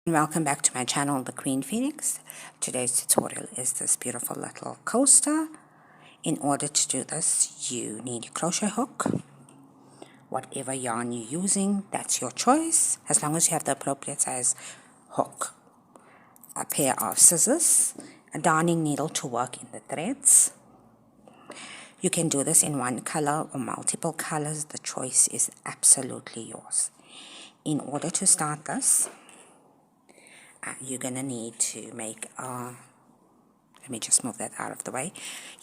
Welcome back to my channel, The Queen Phoenix. Today's tutorial is this beautiful little coaster. In order to do this, you need a crochet hook. Whatever yarn you're using, that's your choice, as long as you have the appropriate size hook. A pair of scissors, a darning needle to work in the threads. You can do this in one color or multiple colors. The choice is absolutely yours. In order to start this, you're going to need to make let me just move that out of the way.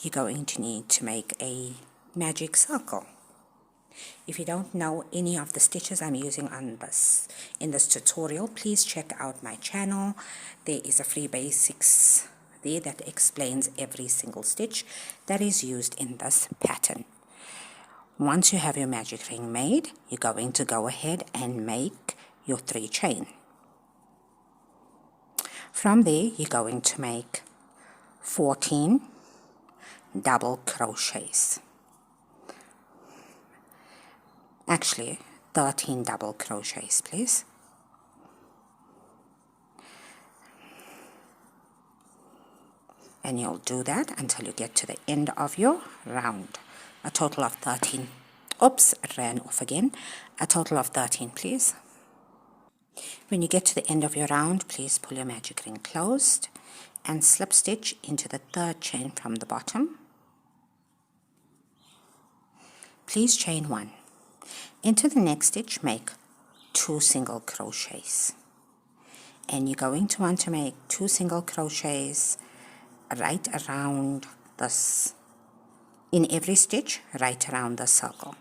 You're going to need to make a magic circle. If you don't know any of the stitches I'm using on this in this tutorial, please check out my channel. There is a free basics there that explains every single stitch that is used in this pattern. Once you have your magic ring made, you're going to go ahead and make your 3 chain. From there, you're going to make 14 double crochets. Actually, 13 double crochets, please. And you'll do that until you get to the end of your round. A total of 13. Oops, it ran off again. A total of 13, please. When you get to the end of your round, please pull your magic ring closed and slip stitch into the 3rd chain from the bottom. Please chain 1. Into the next stitch, make 2 single crochets. And you're going to want to make 2 single crochets right around this, in every stitch, right around the circle.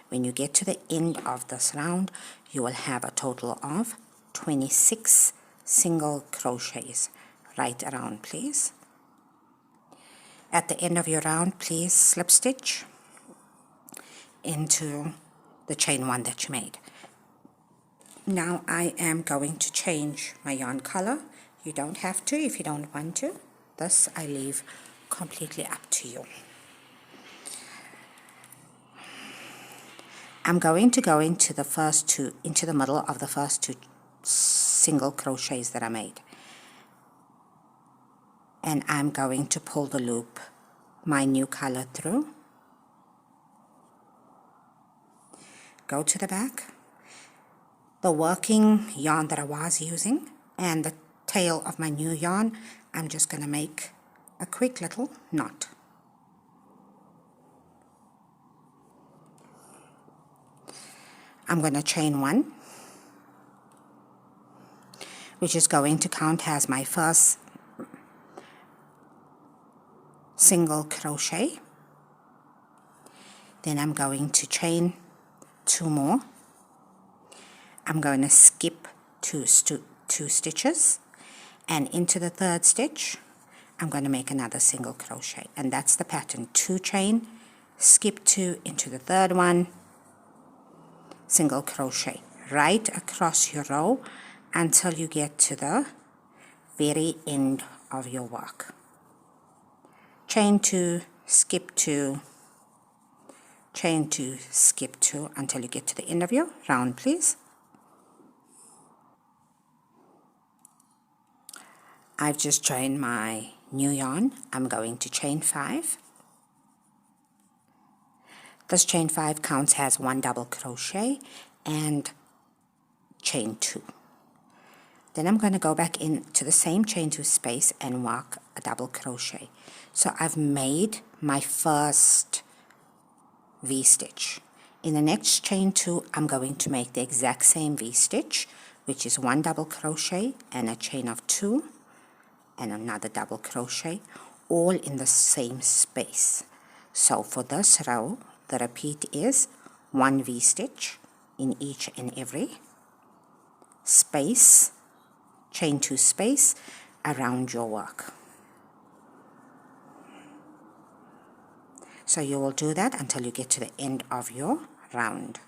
When you get to the end of this round, you will have a total of 26 single crochets right around, please. At the end of your round, please slip stitch into the chain 1 that you made. Now I am going to change my yarn color. You don't have to if you don't want to. This I leave completely up to you. I'm going to go into the middle of the first 2 single crochets that I made. And I'm going to pull the loop, my new color, through. Go to the back. The working yarn that I was using and the tail of my new yarn, I'm just going to make a quick little knot. I'm going to chain 1, which is going to count as my first single crochet. Then I'm going to chain 2 more. I'm going to skip two stitches, and into the 3rd stitch I'm going to make another single crochet, and that's the pattern. 2 chain, skip 2 into the 3rd one, single crochet right across your row until you get to the very end of your work. Chain 2, skip 2, chain 2, skip 2 until you get to the end of your round, please. I've just joined my new yarn. I'm going to chain 5. This chain 5 counts as 1 double crochet and chain 2. Then I'm going to go back into the same chain 2 space and work a double crochet. So I've made my first V-stitch. In the next chain 2, I'm going to make the exact same V-stitch, which is 1 double crochet and a chain of 2 and another double crochet, all in the same space. So for this row, the repeat is 1 V-stitch in each and every space, chain 2 space around your work. So you will do that until you get to the end of your round.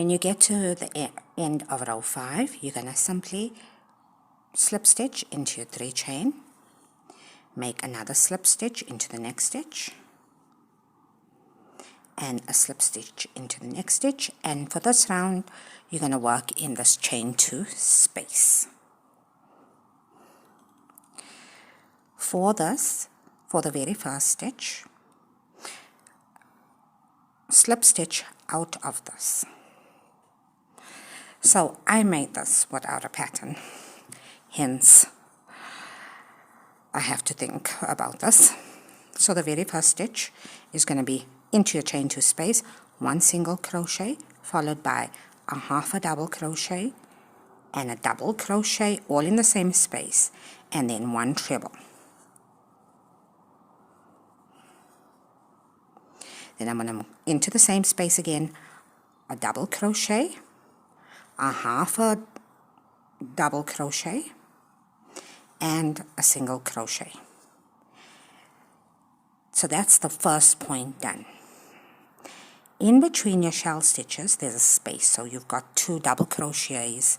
When you get to the end of row 5, you're going to simply slip stitch into your 3 chain, make another slip stitch into the next stitch, and a slip stitch into the next stitch. And for this round, you're going to work in this chain 2 space. For this, for the very first stitch, slip stitch out of this. So I made this without a pattern, hence I have to think about this. So the very first stitch is going to be into your chain 2 space, 1 single crochet followed by a half a double crochet and a double crochet all in the same space, and then 1 treble. Then I'm going to into the same space again, a double crochet, a half a double crochet, and a single crochet. So that's the first point done. In between your shell stitches there's a space, so you've got 2 double crochets.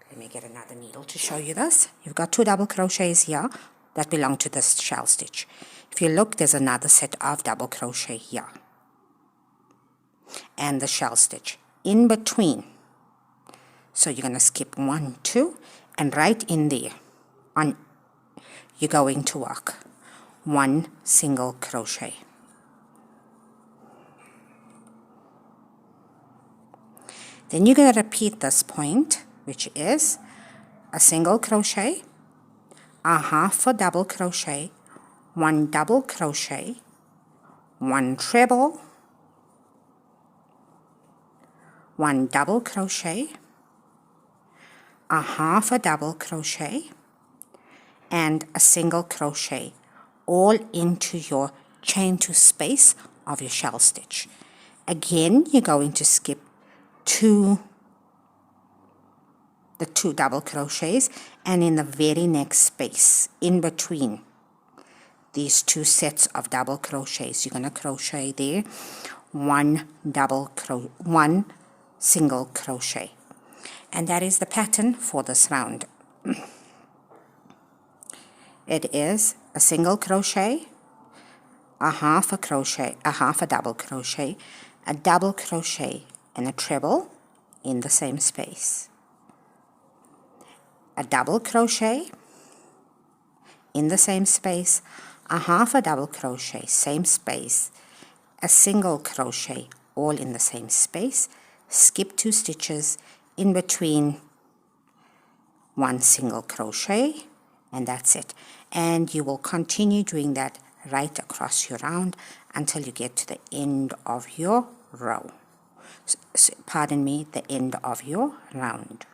Let me get another needle to show you this. You've got 2 double crochets here that belong to this shell stitch. If you look, there's another set of double crochet here and the shell stitch in between. So you're going to skip 1, 2, and right in there you're going to work 1 single crochet. Then you're going to repeat this point, which is a single crochet, a half a double crochet, 1 double crochet, 1 treble, 1 double crochet, a half a double crochet, and a single crochet, all into your chain 2 space of your shell stitch. Again, you're going to skip the 2 double crochets, and in the very next space in between these 2 sets of double crochets, you're going to crochet there 1 single crochet. And that is the pattern for this round. It is a single crochet, a half a crochet, a half a double crochet, a double crochet, and a treble in the same space, a double crochet in the same space, a half a double crochet, same space, a single crochet, all in the same space, skip 2 stitches, in between 1 single crochet, and that's it. And you will continue doing that right across your round until you get to the end of your row. Pardon me, the end of your round.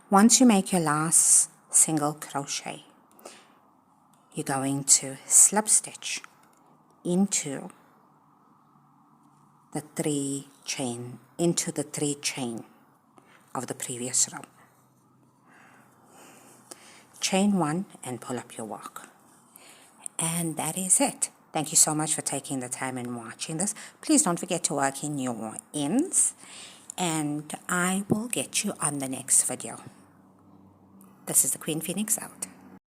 Once you make your last single crochet, you're going to slip stitch into the 3 chain of the previous row. Chain 1 and pull up your work. And that is it. Thank you so much for taking the time and watching this. Please don't forget to work in your ends, and I will get you on the next video. This is the Queen Phoenix out.